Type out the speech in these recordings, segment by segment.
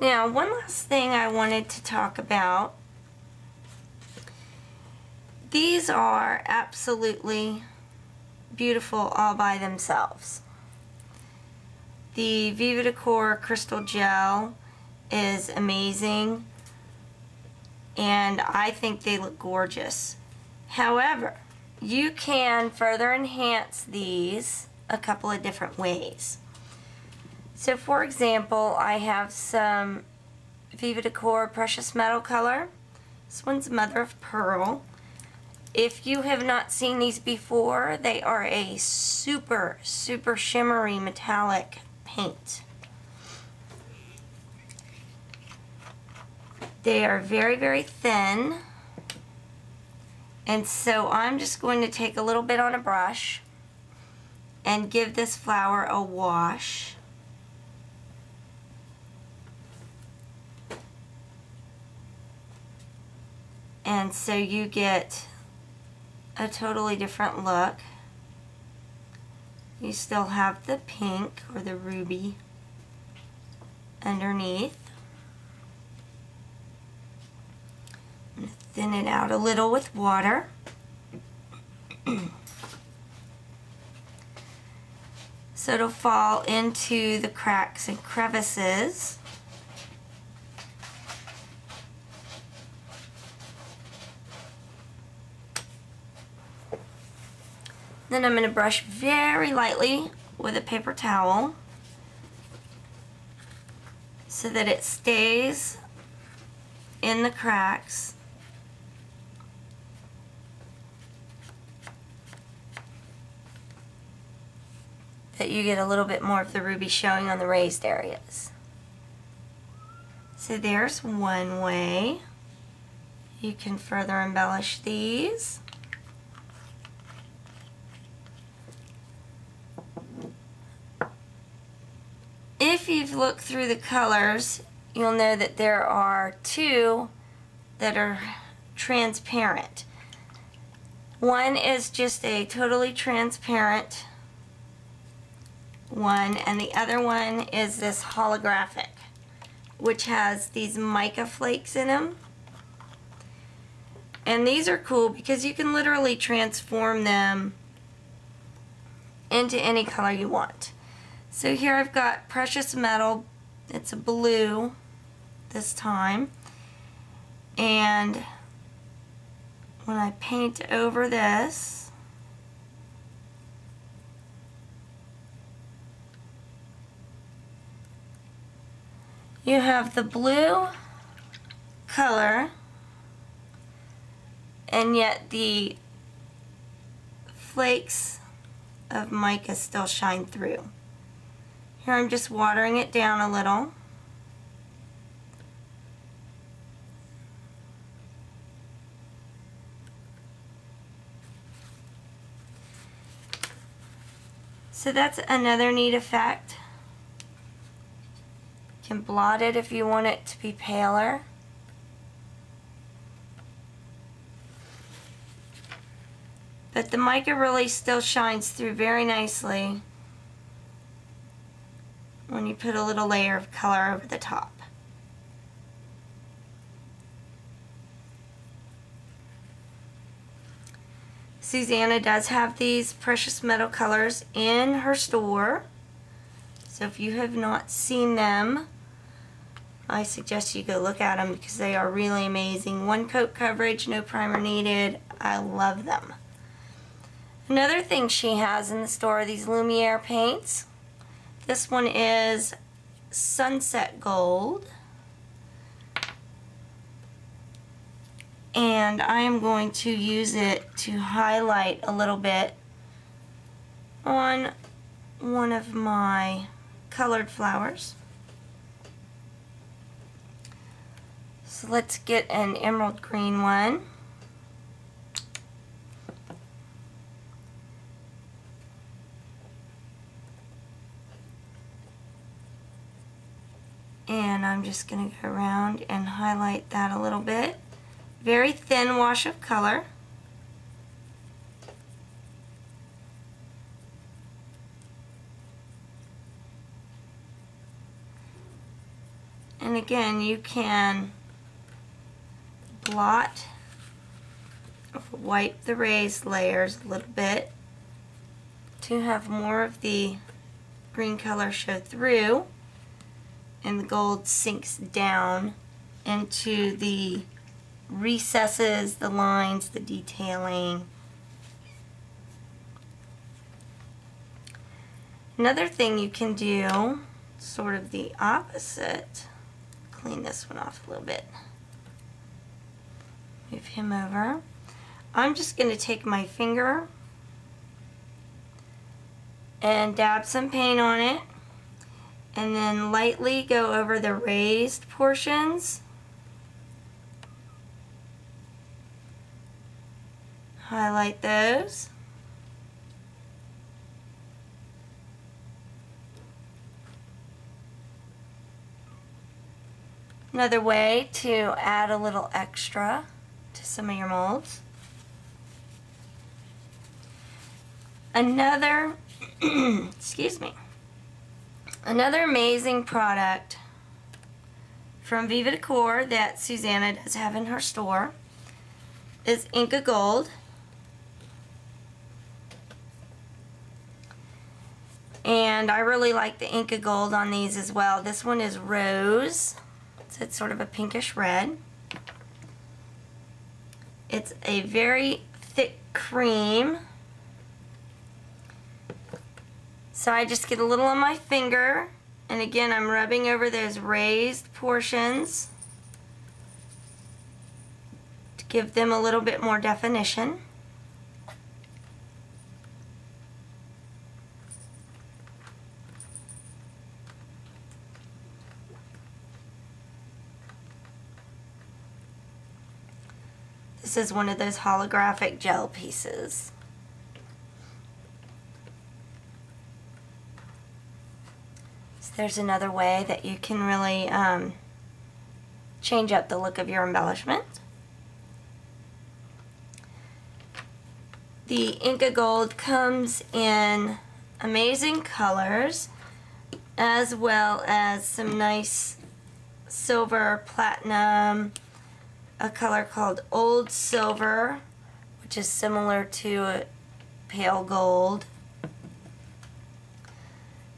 Now, one last thing I wanted to talk about. These are absolutely beautiful all by themselves. The Viva Decor Crystal Gel is amazing, and I think they look gorgeous. However, you can further enhance these a couple of different ways. So for example, I have some Viva Decor Precious Metal color. This one's Mother of Pearl. If you have not seen these before, they are a super shimmery metallic paint. They are very thin, and so I'm just going to take a little bit on a brush and give this flower a wash. And so you get a totally different look. You still have the pink or the ruby underneath. I'm going to thin it out a little with water. So it'll fall into the cracks and crevices. Then I'm going to brush very lightly with a paper towel so that it stays in the cracks. That you get a little bit more of the ruby showing on the raised areas. So there's one way you can further embellish these. If you've looked through the colors, you'll know that there are two that are transparent. One is just a totally transparent one, and the other one is this holographic, which has these mica flakes in them. And these are cool because you can literally transform them into any color you want. So here I've got Precious Metal. It's a blue this time. And when I paint over this, you have the blue color, and yet the flakes of mica still shine through. Here I'm just watering it down a little. So that's another neat effect. You can blot it if you want it to be paler. But the mica really still shines through very nicely when you put a little layer of color over the top. Susanna does have these precious metal colors in her store, so if you have not seen them, I suggest you go look at them because they are really amazing. One coat coverage, no primer needed. I love them. Another thing she has in the store are these Lumiere paints. This one is Sunset Gold. And I am going to use it to highlight a little bit on one of my colored flowers. So let's get an emerald green one. And I'm just going to go around and highlight that a little bit. Very thin wash of color. And again, you can blot or wipe the raised layers a little bit to have more of the green color show through, and the gold sinks down into the recesses, the lines, the detailing. Another thing you can do, sort of the opposite, clean this one off a little bit. Move him over. I'm just going to take my finger and dab some paint on it, and then lightly go over the raised portions. Highlight those. Another way to add a little extra to some of your molds. Another, excuse me, another amazing product from Viva Decor that Susanna does have in her store is Inca Gold. And I really like the Inca Gold on these as well. This one is rose, so it's sort of a pinkish red. It's a very thick cream. So I just get a little on my finger, and again I'm rubbing over those raised portions to give them a little bit more definition. This is one of those holographic gel pieces. So there's another way that you can really change up the look of your embellishment. The Inca Gold comes in amazing colors, as well as some nice silver, platinum, a color called Old Silver, which is similar to a pale gold.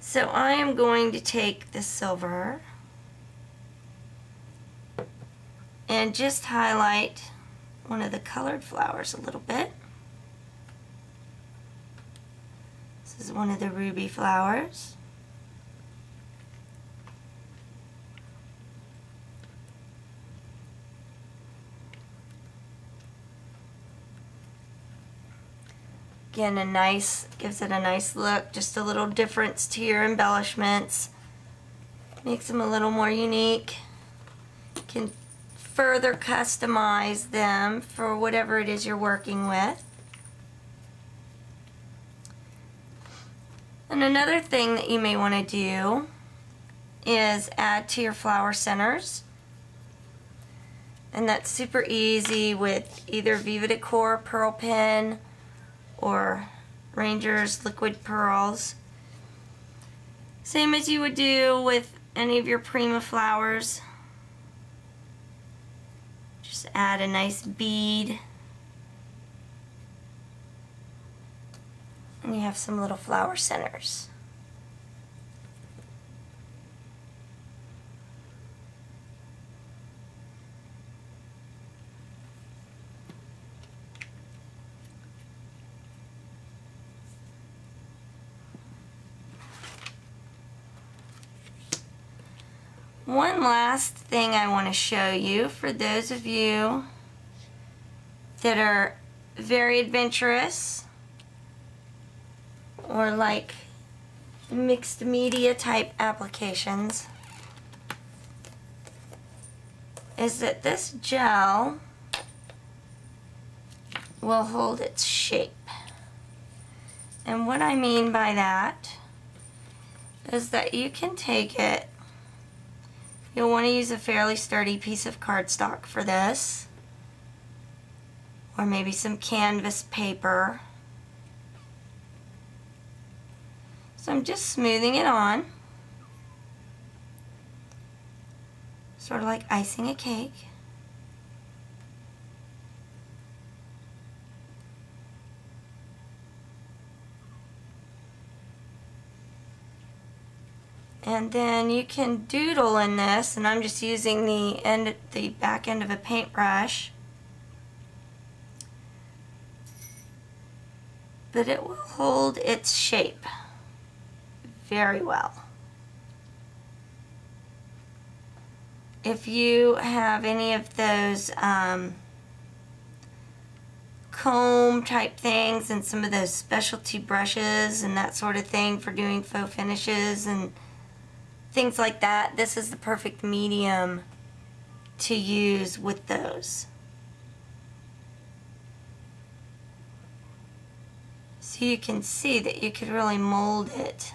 So I am going to take the silver and just highlight one of the colored flowers a little bit. This is one of the ruby flowers. Again, gives it a nice look, just a little difference to your embellishments. Makes them a little more unique. You can further customize them for whatever it is you're working with. And another thing that you may want to do is add to your flower centers. And that's super easy with either Viva Decor Pearl Pen or Ranger's Liquid Pearls. Same as you would do with any of your Prima flowers. Just add a nice bead. And you have some little flower centers. One last thing I want to show you for those of you that are very adventurous or like mixed media type applications is that this gel will hold its shape. And what I mean by that is that you can take it. You'll want to use a fairly sturdy piece of cardstock for this, or maybe some canvas paper. So I'm just smoothing it on. sort of like icing a cake. And then you can doodle in this, and I'm just using the back end of a paintbrush. But it will hold its shape very well. If you have any of those comb type things and some of those specialty brushes and that sort of thing for doing faux finishes and things like that, this is the perfect medium to use with those. So you can see that you could really mold it.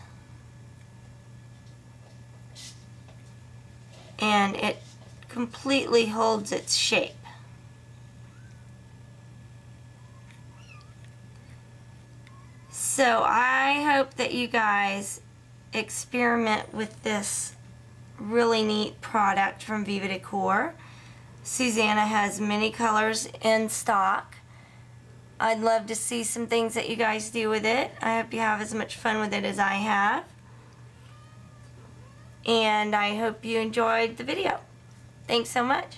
And it completely holds its shape. So I hope that you guys experiment with this really neat product from Viva Decor. Susanna has many colors in stock. I'd love to see some things that you guys do with it. I hope you have as much fun with it as I have. And I hope you enjoyed the video. Thanks so much.